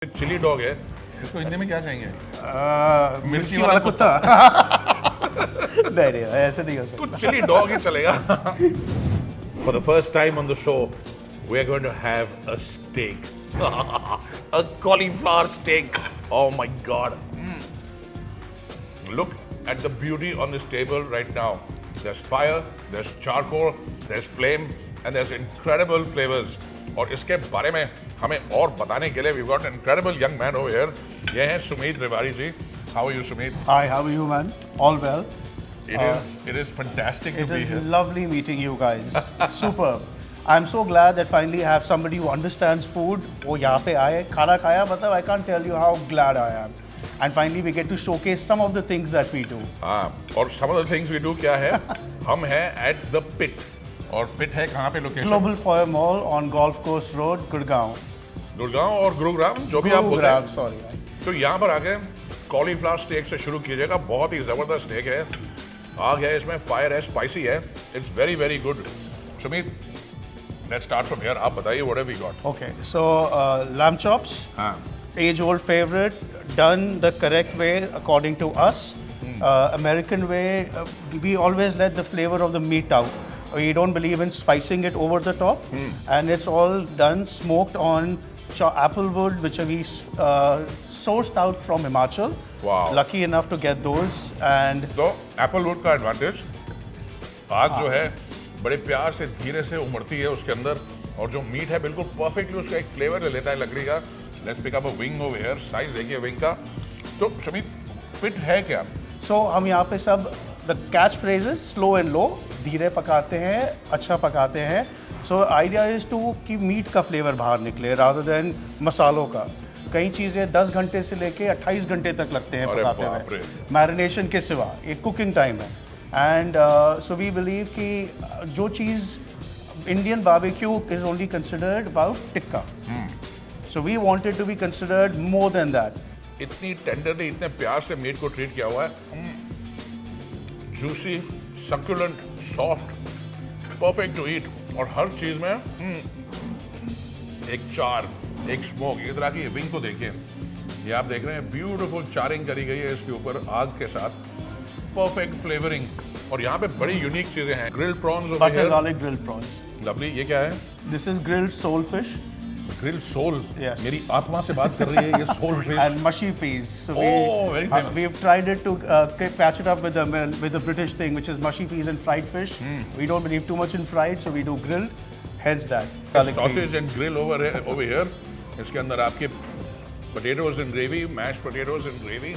Chilli dog है, इसको हिंदी में क्या कहेंगे? मिर्ची वाला कुत्ता। नहीं ऐसे नहीं हो सकता। तो चिली डॉग ही चलेगा। For the first time on the show, we are going to have a steak, a cauliflower steak. Oh my God! Look at the beauty on this table right now. There's fire, there's charcoal, there's flame, and there's incredible flavors. और इसके बारे में हमें और बताने के लिए we've got an incredible young man over here. ये हैं सुमीत रेवाड़ी जी. How are you, Sumit? Hi, how are you, man? All well. It is fantastic to It be is here. lovely meeting you guys. Superb. I'm so glad that finally I have somebody who understands food. वो यहाँ पे आए, खाना खाया, मतलब I can't tell you how glad I am. And finally we get to showcase some of the things that we do. हाँ, और some of the things we do क्या है? हम हैं at the pit. और pit है कहाँ पे location? Global Foyer Mall on Golf Course Road, Gurgaon. Gurgaon और गुरुग्राम जो भी आप बोलते Gurugram, हैं. sorry. तो यहाँ पर आके कॉलीफ्लावर स्टेक से शुरू कीजिएगा. बहुत ही जबरदस्त स्टेक है. आ गया इसमें फायर है, स्पाइसी है. It's very very good. Sumeet, let's start from here. आप बताइए what have we got. Okay, so lamb chops, हाँ. age-old favorite, done the correct way according to us. American way, we always let the flavor of the meat out. We don't believe in spicing it over the top, and it's all done smoked on applewood, which we sourced out from Himachal. Wow. Lucky enough to get those, and तो Applewood का advantage, आग जो है बड़े प्यार से धीरे से उमड़ती है उसके अंदर, और जो मीट है बिल्कुल परफेक्टली उसका एक फ्लेवर ले लेता है लकड़ी का. Let's pick up a wing over here. Size देखिए विंग का. तो सुमीत, पिट है क्या? so हम यहाँ पे सब the catch phrases slow and low, धीरे पकाते हैं, अच्छा पकाते हैं. So idea is to कि मीट का फ्लेवर बाहर निकले rather than मसालों का. कई चीज़ें 10 घंटे से लेके 28 घंटे तक लगते हैं अरे पकाते बाप हुए, रे. मैरिनेशन के सिवा. एक कुकिंग टाइम है. एंड सो वी बिलीव कि जो चीज़ Indian barbecue is only considered about tikka, so we wanted to be considered more than that. इतनी टेंडरली, इतने प्यार से मीट को ट्रीट किया हुआ है. Juicy, succulent, soft, perfect to eat. और हर चीज में एक चार, एक स्मोक. इस तरह की विंग को देखिए. ये आप देख रहे हैं ब्यूटीफुल चारिंग करी गई है इसके ऊपर आग के साथ. Perfect flavouring. और यहाँ पे बड़ी यूनिक चीजें हैं. Grilled prawns over butter here. Garlic grilled prawns. Lovely. ये क्या है? This is grilled sole fish grilled sole. Yes. मेरी आत्मा से बात कर रही है ये sole fish. and mushy peas. So Oh, very famous. we've tried it to patch it up with the British thing, which is mushy peas and fried fish. We don't believe too much in fried, so we do grilled. Hence that. Garlic sausage peas. And grill over here. इसके अंदर आपके potatoes and gravy, mashed potatoes and gravy.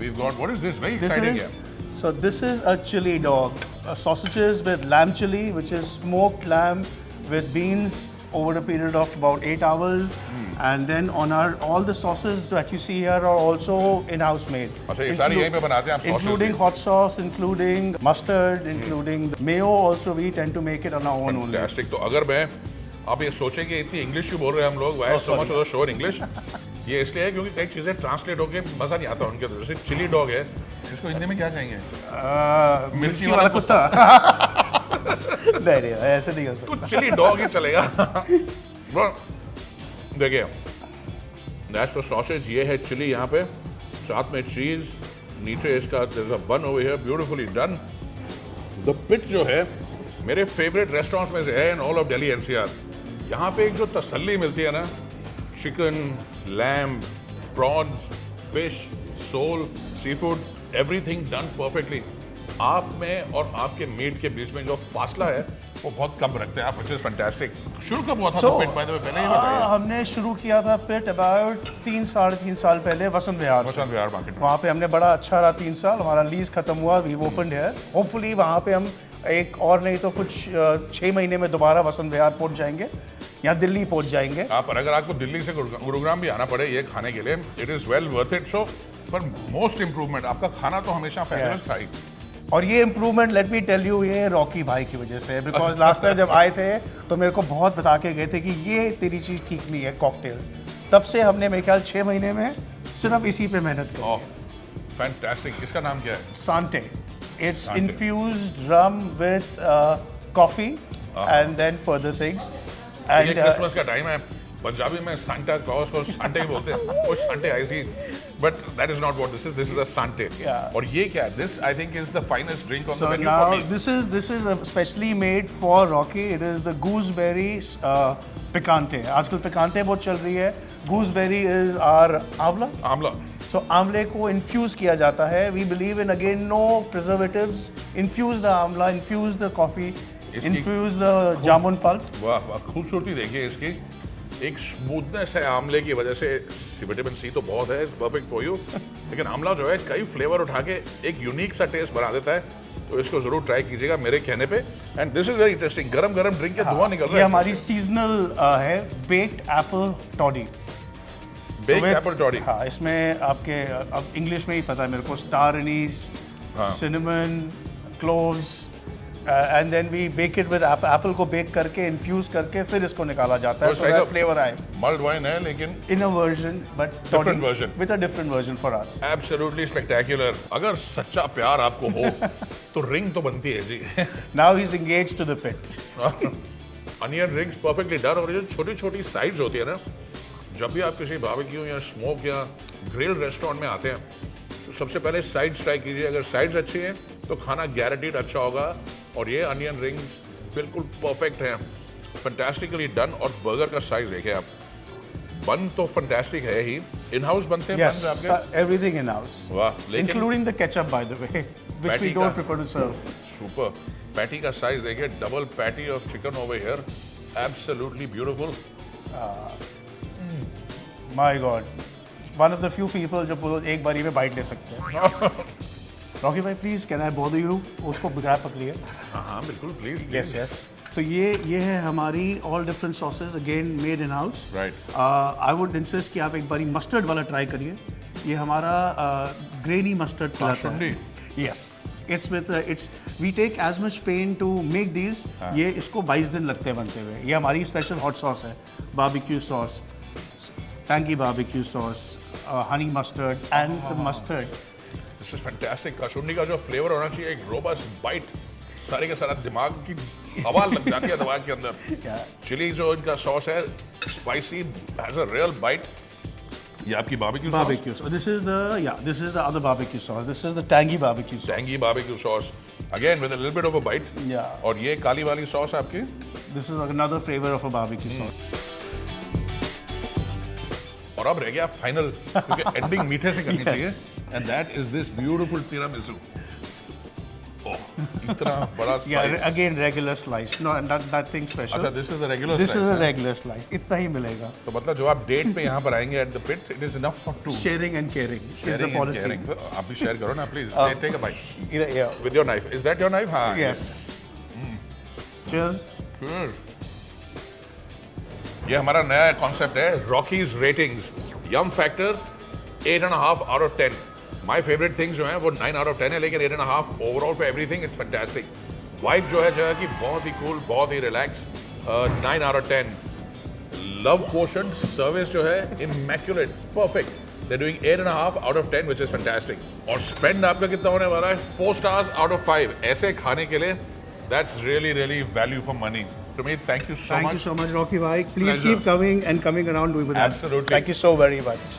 We've got, what is this? Very This exciting. is so. This is a chili dog. Sausages with lamb chili, which is smoked lamb with beans over a period of about 8 hours. And then on all the sauces that you see here are also in-house made. अच्छा, ये सारी यहीं पे बनाते हैं आप sauces Including भी? hot sauce, including mustard, including mayo. Also, we tend to make it on our own only. Fantastic. तो अगर मैं, आप ये सोचें कि इतनी इंग्लिश क्यों बोल रहे हैं हम लोग, why so much of the show in English, ये इसलिए है क्योंकि कई चीज़ें ट्रांसलेट होके मज़ा नहीं आता उनके. जैसे चिली डॉग है, इसको हिंदी में क्या कहेंगे? मिर्ची वाला कुत्ता. नहीं ऐसे नहीं हो सकता. तो चिली डॉग ही चलेगा. Bro, देखिए, दैट्स द सॉसेज. ये है चिली यहाँ पे, साथ में चीज़, नीचे इसका bun over here, beautifully done. The pit जो है मेरे फेवरेट रेस्टोरेंट में से है in all of Delhi NCR. यहाँ पे एक जो तसल्ली मिलती है ना, chicken, lamb, prawns, fish, sole, seafood, everything done perfectly. आप में और आपके मीट के बीच में जो फासला है वो बहुत कम रखते हैं आप, which is fantastic. शुरू कब हुआ था So, pit, by the way, पहले ही बताइए. हमने शुरू किया था पिट अबाउट 3-3.5 साल पहले वसंत विहार से. वसंत विहार मार्केट में. वहाँ पे हमने बड़ा अच्छा रहा 3 साल. हमारा लीज खत्म हुआ, वी ओपनड हियर. होपफुली वहाँ पे हम एक और नहीं तो कुछ 6 महीने में दोबारा वसंत विहार पहुँच जाएंगे, यहाँ दिल्ली पहुँच जाएंगे. आप अगर आपको दिल्ली से गुरुग्राम भी आना पड़े ये खाने के लिए, it is well worth it. So पर मोस्ट इम्प्रूवमेंट, आपका खाना तो हमेशा फेमस था ही. और ये improvement let me tell you, ये रॉकी भाई की वजह से. बिकॉज लास्ट टाइम जब आए थे तो मेरे को बहुत बता के गए थे कि ये तेरी चीज़ ठीक नहीं है कॉकटेल्स. तब से हमने मेरे ख्याल 6 महीने में सिर्फ इसी पे मेहनत की. ओह, फैंटास्टिक. इसका नाम क्या है? Sante. It's Sante. infused rum with coffee and then further things. ये And क्रिसमस का टाइम है, पंजाबी में सांता क्लॉज को सांटे ही बोलते हैं, वो सांटे ऐसी, but that is not what this is a सांटे। Yeah. और ये क्या, this I think is the finest drink on the So menu now for me. this is specially made for Rocky. It is the gooseberry picante. आजकल picante बहुत चल रही है. Gooseberry is our आंवला. आमला, So आंवले को infuse किया जाता है. We believe in again no preservatives. Infuse the आंवला, infuse the coffee, infuse the jamun pulp. वाह वाह, खूबसूरती देखिए इसकी, एक स्मूथनेस है आमले की वजह से। विटामिन सी तो बहुत है, परफेक्ट फॉर यू, लेकिन आमला जो है कई फ्लेवर उठा के एक यूनिक सा टेस्ट बना देता है, तो इसको जरूर ट्राई कीजिएगा मेरे कहने पे। And this is very interesting, गरम गरम ड्रिंक के धुआं निकल रहा ये है। हमारी सीजनल है baked apple toddy. Baked with- Apple toddy. हाँ, इसमें आपके अब इंग्लिश में ही पता है मेरे को, star Annie's, cinnamon, cloves, and then we bake it with apple को बेक करके इन्फ्यूज करके फिर इसको निकाला जाता है, so that flavor आए. मल्ड वाइन है, लेकिन In a version, but Different version. with a different version for us. Absolutely spectacular. अगर सच्चा प्यार आपको हो तो रिंग तो बनती है जी। Now he's engaged to the pit. Onion rings perfectly done. और ये जो छोटी छोटी साइड्स होती है ना, जब भी आप किसी बारबेक्यू या स्मोक या ग्रिल रेस्टोरेंट में आते हैं, तो सबसे पहले साइड्स ट्राई कीजिए। अगर साइड्स अच्छी हैं तो खाना गारंटीड अच्छा होगा। और ये अनियन रिंग्स बिल्कुल परफेक्ट हैं, फंटास्टिकली डन। और बर्गर का साइज देखिए आप, बन तो फंटास्टिक है ही। इन हाउस बनते हैं Yes, बन आपके? everything in house. वाह, लेकिन Including the ketchup, by the way, which Patty we don't का- prefer to serve. Super. Patty का साइज देखिए, double patty of chicken over here, absolutely beautiful. My God, one of the few people जो पूरा एक बारी में bite ले सकते हैं. रॉकी भाई please, can I bother you? उसको ग्रैब पकड़िए. हाँ हाँ बिल्कुल, प्लीज। Yes yes. तो ये है हमारी all different sausage, again made in house. Right. I would insist कि आप एक बारी मस्टर्ड वाला ट्राई करिए. ये हमारा ग्रेनी मस्टर्ड कहलाता है. Yes, it's with we take as much pain to make these. ये इसको 22 दिन लगते हैं बनते हुए. ये हमारी स्पेशल हॉट सॉस है, barbecue sauce, tangy barbecue sauce, honey mustard and the mustard. This is fantastic. Kasundi का जो फ्लेवर होना चाहिए, एक रोबस्ट बाइट, सारे के सारा दिमाग की हवा लग जाती है दिमाग के अंदर। क्या? चिली जो इनका सॉस है, spicy, has a real bite. ये आपकी barbecue sauce, Barbecue sauce. This is the other barbecue sauce. This is the tangy barbecue sauce. Tangy barbecue sauce, again with a little bit of a bite. Yeah. और ये काली वाली sauce आपकी, This is another flavor of a barbecue sauce. और अब रह गया final, क्योंकि ending मीठे से करनी Yes. चाहिए, and that is this beautiful tiramisu. Oh, इतना बड़ा Yeah, size। again regular slice. No, nothing special. अच्छा, this is the regular This is a regular slice. इतना ही मिलेगा. तो मतलब जो आप डेट पे यहाँ पर आएंगे at the pit, it is enough for two. Sharing and caring is the policy. तो आप भी शेयर करो ना please, take a bite Yeah. With your knife. Is that your knife? हाँ। Yes. Cheers. ये हमारा नया कॉन्सेप्ट है, Rocky's ratings. Yum factor 8.5 out of 10। My favourite things जो हैं वो 9 आउट ऑफ 10 है, लेकिन 8.5 ओवरऑल पे एवरीथिंग इट्स फैंटास्टिक। वाइब जो है जगह की बहुत ही कूल, बहुत ही relax, 9 out of 10। Love quotient, service जो है immaculate, perfect. They doing 8.5 out of 10 which is fantastic. और स्पेंड आपका कितना होने वाला है? 4 स्टार्स आउट ऑफ 5। ऐसे खाने के लिए that's really really value for money to me. Thank you so Thank much. you so much, Rocky Bhai. Please Pleasure. keep coming and coming around with us. Absolutely. Thank you so very much.